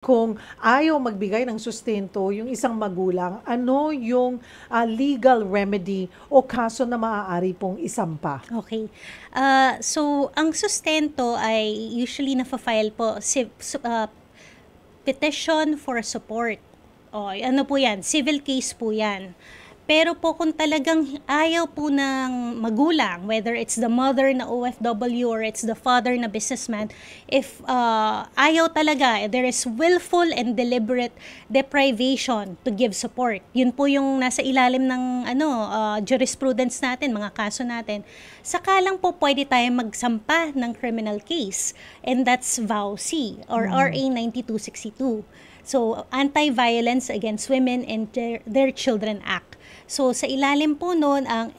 Kung ayaw magbigay ng sustento yung isang magulang, ano yung legal remedy o kaso na maaari pong isampa? Okay. So ang sustento ay usually nafa-file po petition for support. O ano po 'yan, civil case po 'yan. Pero po kung talagang ayaw po ng magulang, whether it's the mother na OFW or it's the father na businessman, if ayaw talaga, there is willful and deliberate deprivation to give support. Yun po yung nasa ilalim ng jurisprudence natin, mga kaso natin. Saka lang po pwede tayo magsampa ng criminal case, and that's VAUC or RA 9262. So, Anti-Violence Against Women and Their Children Act. So, sa ilalim po noon, ang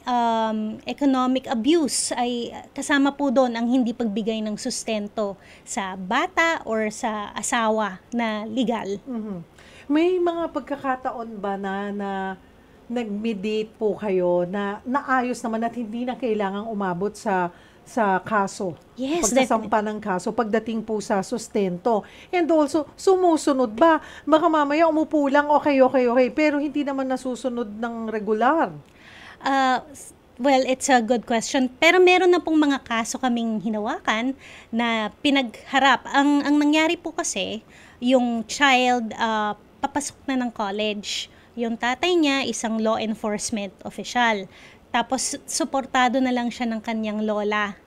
economic abuse ay kasama po doon ang hindi pagbigay ng sustento sa bata or sa asawa na legal. May mga pagkakataon ba na nag-mediate po kayo na naayos naman at hindi na kailangang umabot sa kaso? Yes, Pagsasampa ng kaso pagdating po sa sustento. And also, sumusunod ba? Baka mamaya umupo lang, okay, pero hindi naman nasusunod ng regular. Well, it's a good question. Pero meron na pong mga kaso kaming hinawakan na pinagharap. Ang nangyari po kasi, yung child papasok na ng college. Yung tatay niya, isang law enforcement official. Tapos, suportado na lang siya ng kanyang lola.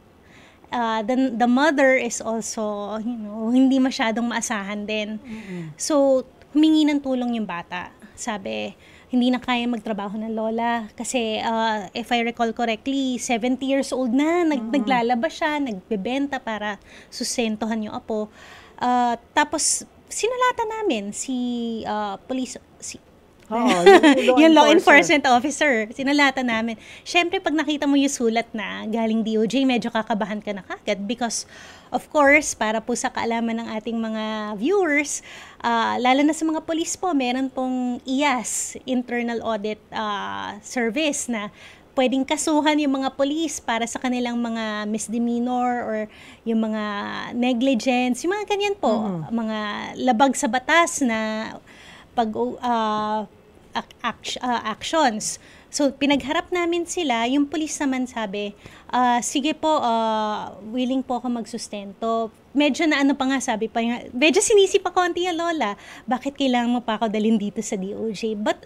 The mother is also, hindi masyadong maasahan din. So, humingi ng tulong yung bata. Sabi, hindi na kaya magtrabaho ng lola. Kasi, if I recall correctly, 70 years old na, naglalabas siya, nagbebenta para sustentuhan yung apo. Tapos, sinulatan namin si police, yung law enforcement officer, sinulatan namin. Siyempre, pag nakita mo yung sulat na galing DOJ, medyo kakabahan ka na kagad because, of course, para po sa kaalaman ng ating mga viewers, lalo na sa mga police po, meron pong IAS, Internal Audit Service, na pwedeng kasuhan yung mga police para sa kanilang mga misdemeanor or yung mga negligence, yung mga ganyan po, mga labag sa batas na actions. So, pinagharap namin sila, yung police naman sabi, sige po, willing po ako magsustento. Medyo na ano pa nga, sabi pa nga, medyo sinisi pa konti yung lola, bakit kailangan mo pa ako dalhin dito sa DOJ? But,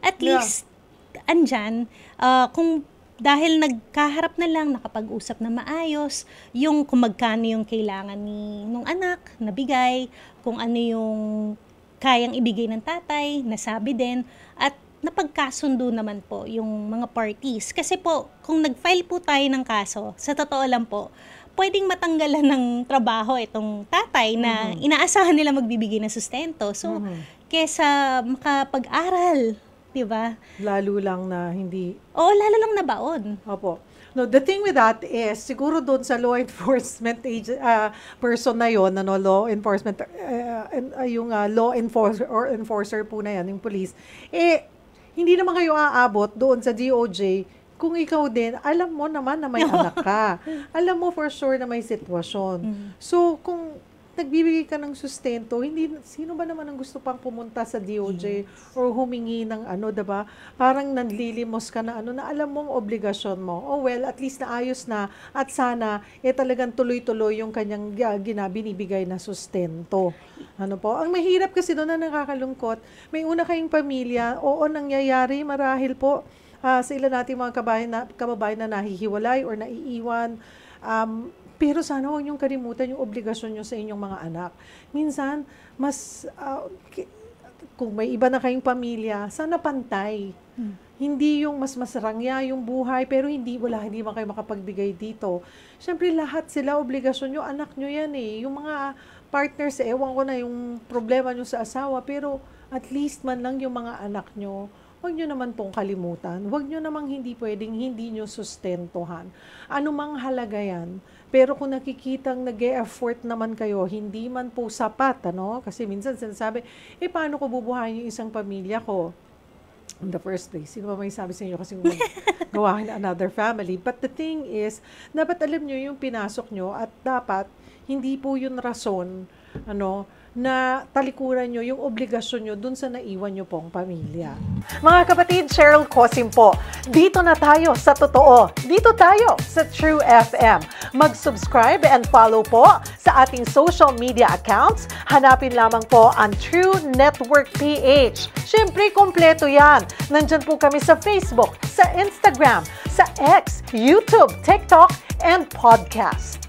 at least, andyan, kung dahil nagkaharap na lang, nakapag-usap na maayos, yung kung magkano yung kailangan nung anak, nabigay, kung ano yung kayang ibigay ng tatay, nasabi din, at napagkasundo naman po yung mga parties. Kasi po, kung nag-file po tayo ng kaso, sa totoo lang po, pwedeng matanggalan ng trabaho itong tatay na inaasahan nila magbibigay ng sustento. So, kesa makapag-aral, di ba? Lalo lang na hindi... Oo, lalo lang nabaon. Opo. No, the thing with that is, siguro doon sa law enforcement person na yon, law enforcement, yung law enforcer or enforcer po na yan, yung police, hindi naman kayo aabot doon sa DOJ kung ikaw din, alam mo naman na may anak ka. Alam mo for sure na may sitwasyon. So, kung nagbibigay ka ng sustento, sino ba naman ang gusto pang pumunta sa DOJ or humingi ng diba? Parang nanlilimos ka na na alam mong obligasyon mo. Oh well, at least naayos na at sana talagang tuloy-tuloy yung kanyang binibigay na sustento. Ano po? Ang mahirap kasi doon na nakakalungkot, may una kayong pamilya, nangyayari marahil po sa ilan nating mga kababayan na nahihiwalay or naiiwan. Pero sana huwag niyong kalimutan yung obligasyon niyo sa inyong mga anak. Minsan, kung may iba na kayong pamilya, sana pantay. Hindi yung mas masarangya yung buhay, pero hindi man kayo makapagbigay dito. Siyempre, lahat sila, obligasyon niyo, anak niyo yan eh. Yung mga partners, ewan ko na yung problema niyo sa asawa, pero at least man lang yung mga anak niyo, huwag nyo naman pong kalimutan. Huwag nyo namang hindi pwedeng hindi nyo sustentuhan. Ano mang halaga yan. Pero kung nakikitang nag-e-effort naman kayo, hindi man po sapat, Kasi minsan sinasabi, paano ko bubuhayin yung isang pamilya ko? In the first place, sino ba may sabi sa inyo kasi gawain another family? But the thing is, dapat alam nyo yung pinasok nyo at dapat hindi po yun rason, na talikuran nyo yung obligasyon nyo dun sa naiwan nyo pong pamilya. Mga kapatid, Cheryl Cosim po. Dito na tayo sa totoo. Dito tayo sa True FM. Mag-subscribe and follow po sa ating social media accounts. Hanapin lamang po ang True Network PH. Siyempre, kompleto yan. Nandyan po kami sa Facebook, sa Instagram, sa X, YouTube, TikTok, and podcast.